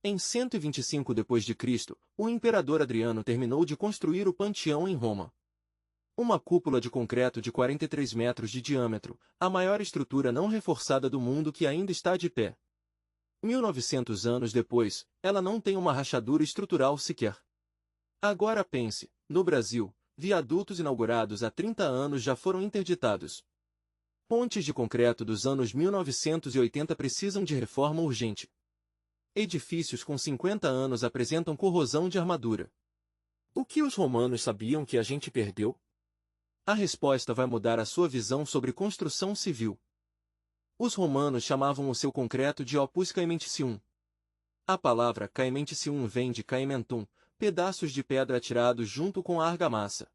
Em 125 d.C., o imperador Adriano terminou de construir o Panteão em Roma. Uma cúpula de concreto de 43 metros de diâmetro, a maior estrutura não reforçada do mundo que ainda está de pé. 1900 anos depois, ela não tem uma rachadura estrutural sequer. Agora pense, no Brasil, viadutos inaugurados há 30 anos já foram interditados. Pontes de concreto dos anos 1980 precisam de reforma urgente. Edifícios com 50 anos apresentam corrosão de armadura. O que os romanos sabiam que a gente perdeu? A resposta vai mudar a sua visão sobre construção civil. Os romanos chamavam o seu concreto de opus caementicium. A palavra caementicium vem de caementum, pedaços de pedra atirados junto com a argamassa.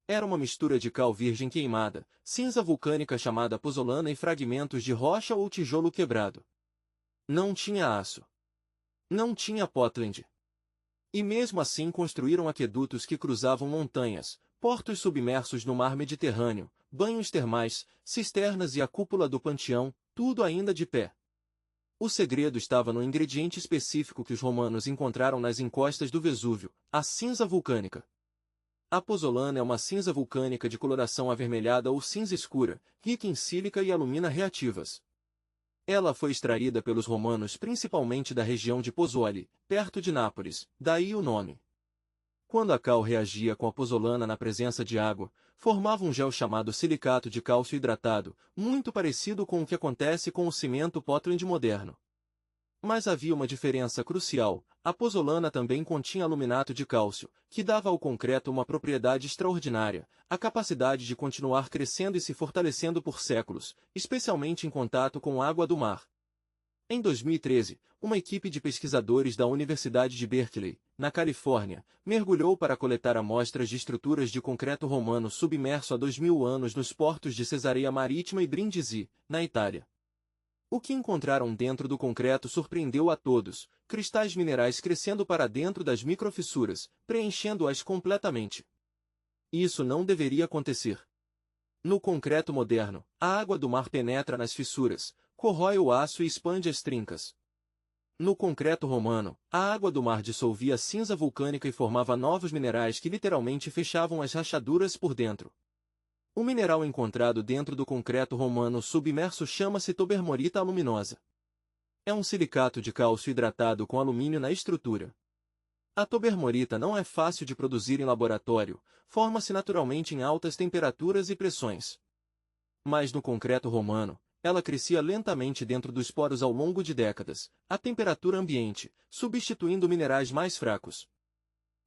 Era uma mistura de cal virgem queimada, cinza vulcânica chamada pozzolana e fragmentos de rocha ou tijolo quebrado. Não tinha aço. Não tinha Portland. E mesmo assim construíram aquedutos que cruzavam montanhas, portos submersos no mar Mediterrâneo, banhos termais, cisternas e a cúpula do Panteão, tudo ainda de pé. O segredo estava no ingrediente específico que os romanos encontraram nas encostas do Vesúvio, a cinza vulcânica. A pozzolana é uma cinza vulcânica de coloração avermelhada ou cinza escura, rica em sílica e alumina reativas. Ela foi extraída pelos romanos principalmente da região de Pozzuoli, perto de Nápoles, daí o nome. Quando a cal reagia com a pozzolana na presença de água, formava um gel chamado silicato de cálcio hidratado, muito parecido com o que acontece com o cimento Portland moderno. Mas havia uma diferença crucial: a pozzolana também continha aluminato de cálcio, que dava ao concreto uma propriedade extraordinária, a capacidade de continuar crescendo e se fortalecendo por séculos, especialmente em contato com água do mar. Em 2013, uma equipe de pesquisadores da Universidade de Berkeley, na Califórnia, mergulhou para coletar amostras de estruturas de concreto romano submerso há 2000 anos nos portos de Cesareia Marítima e Brindisi, na Itália. O que encontraram dentro do concreto surpreendeu a todos: cristais minerais crescendo para dentro das microfissuras, preenchendo-as completamente. Isso não deveria acontecer. No concreto moderno, a água do mar penetra nas fissuras, corrói o aço e expande as trincas. No concreto romano, a água do mar dissolvia a cinza vulcânica e formava novos minerais que literalmente fechavam as rachaduras por dentro. O mineral encontrado dentro do concreto romano submerso chama-se tobermorita aluminosa. É um silicato de cálcio hidratado com alumínio na estrutura. A tobermorita não é fácil de produzir em laboratório, forma-se naturalmente em altas temperaturas e pressões. Mas no concreto romano, ela crescia lentamente dentro dos poros ao longo de décadas, à temperatura ambiente, substituindo minerais mais fracos.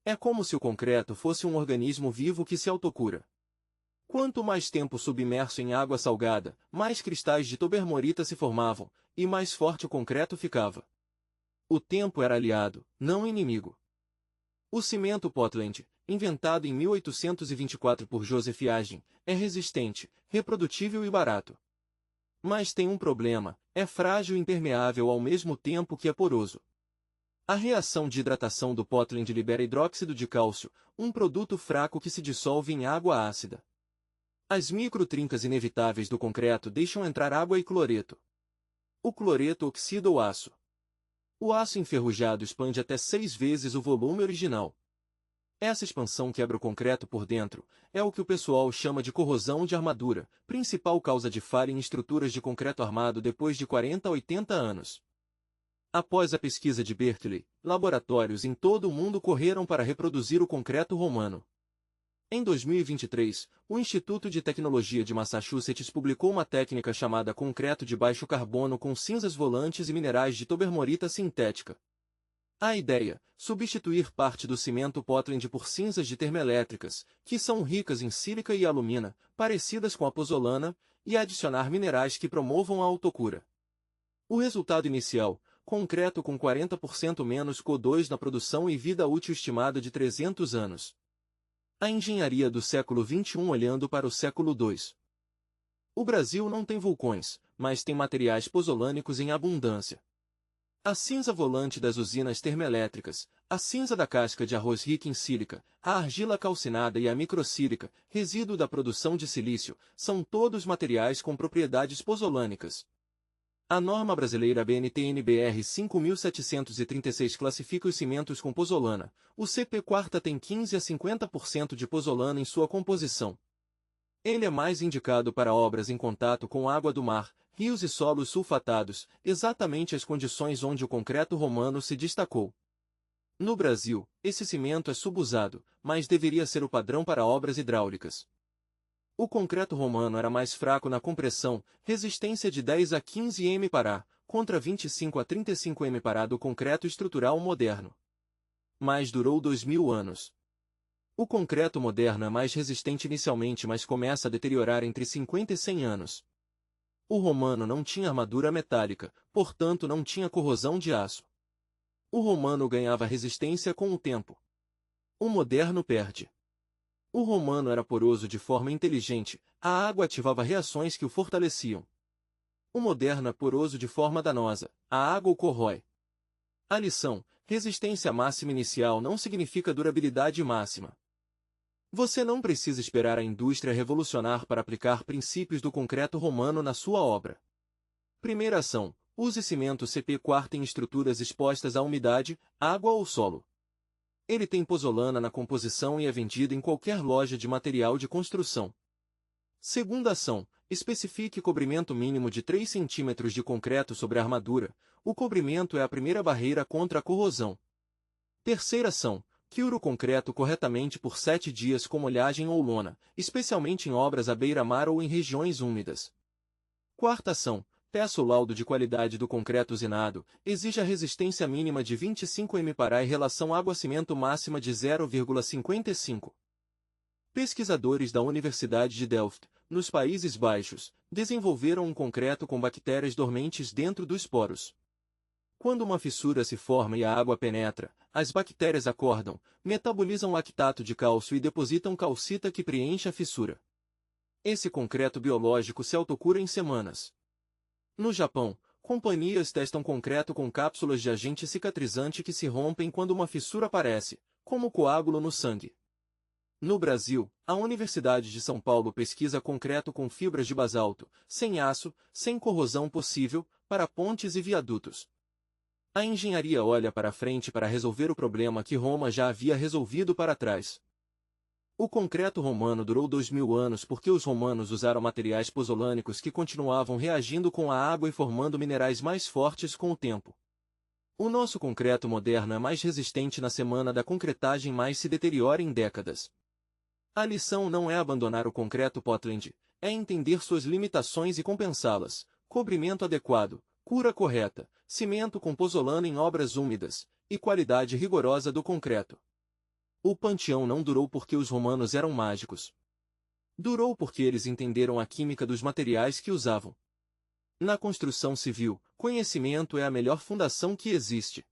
É como se o concreto fosse um organismo vivo que se autocura. Quanto mais tempo submerso em água salgada, mais cristais de tobermorita se formavam, e mais forte o concreto ficava. O tempo era aliado, não inimigo. O cimento Portland, inventado em 1824 por Joseph Agin, é resistente, reprodutível e barato. Mas tem um problema: é frágil e impermeável ao mesmo tempo que é poroso. A reação de hidratação do Portland libera hidróxido de cálcio, um produto fraco que se dissolve em água ácida. As microtrincas inevitáveis do concreto deixam entrar água e cloreto. O cloreto oxida o aço. O aço enferrujado expande até 6 vezes o volume original. Essa expansão quebra o concreto por dentro, é o que o pessoal chama de corrosão de armadura, principal causa de falha em estruturas de concreto armado depois de 40 a 80 anos. Após a pesquisa de Berkeley, laboratórios em todo o mundo correram para reproduzir o concreto romano. Em 2023, o Instituto de Tecnologia de Massachusetts publicou uma técnica chamada concreto de baixo carbono com cinzas volantes e minerais de tobermorita sintética. A ideia: substituir parte do cimento Portland por cinzas de termoelétricas, que são ricas em sílica e alumina, parecidas com a pozzolana, e adicionar minerais que promovam a autocura. O resultado inicial: concreto com 40% menos CO2 na produção e vida útil estimada de 300 anos. A engenharia do século XXI olhando para o século II. O Brasil não tem vulcões, mas tem materiais pozzolânicos em abundância. A cinza volante das usinas termoelétricas, a cinza da casca de arroz rica em sílica, a argila calcinada e a microsílica, resíduo da produção de silício, são todos materiais com propriedades pozzolânicas. A norma brasileira BNT-NBR 5736 classifica os cimentos com pozolana. O CP4 tem 15 a 50% de pozolana em sua composição. Ele é mais indicado para obras em contato com água do mar, rios e solos sulfatados, exatamente as condições onde o concreto romano se destacou. No Brasil, esse cimento é subusado, mas deveria ser o padrão para obras hidráulicas. O concreto romano era mais fraco na compressão, resistência de 10 a 15 m para, contra 25 a 35 m para do concreto estrutural moderno. Mas durou 2000 anos. O concreto moderno é mais resistente inicialmente, mas começa a deteriorar entre 50 e 100 anos. O romano não tinha armadura metálica, portanto não tinha corrosão de aço. O romano ganhava resistência com o tempo. O moderno perde. O romano era poroso de forma inteligente, a água ativava reações que o fortaleciam. O moderno é poroso de forma danosa, a água o corrói. A lição: resistência máxima inicial não significa durabilidade máxima. Você não precisa esperar a indústria revolucionar para aplicar princípios do concreto romano na sua obra. Primeira ação: use cimento CP4 em estruturas expostas à umidade, água ou solo. Ele tem pozolana na composição e é vendido em qualquer loja de material de construção. Segunda ação: especifique cobrimento mínimo de 3 cm de concreto sobre a armadura. O cobrimento é a primeira barreira contra a corrosão. Terceira ação: cure o concreto corretamente por 7 dias com molhagem ou lona, especialmente em obras à beira-mar ou em regiões úmidas. Quarta ação: peça o laudo de qualidade do concreto usinado, exija resistência mínima de 25 m para e relação água-cimento máxima de 0,55. Pesquisadores da Universidade de Delft, nos Países Baixos, desenvolveram um concreto com bactérias dormentes dentro dos poros. Quando uma fissura se forma e a água penetra, as bactérias acordam, metabolizam lactato de cálcio e depositam calcita que preenche a fissura. Esse concreto biológico se autocura em semanas. No Japão, companhias testam concreto com cápsulas de agente cicatrizante que se rompem quando uma fissura aparece, como coágulo no sangue. No Brasil, a Universidade de São Paulo pesquisa concreto com fibras de basalto, sem aço, sem corrosão possível, para pontes e viadutos. A engenharia olha para frente para resolver o problema que Roma já havia resolvido para trás. O concreto romano durou 2000 anos porque os romanos usaram materiais pozolânicos que continuavam reagindo com a água e formando minerais mais fortes com o tempo. O nosso concreto moderno é mais resistente na semana da concretagem, mas se deteriora em décadas. A lição não é abandonar o concreto Portland, é entender suas limitações e compensá-las: cobrimento adequado, cura correta, cimento com pozolana em obras úmidas, e qualidade rigorosa do concreto. O Panteão não durou porque os romanos eram mágicos. Durou porque eles entenderam a química dos materiais que usavam. Na construção civil, conhecimento é a melhor fundação que existe.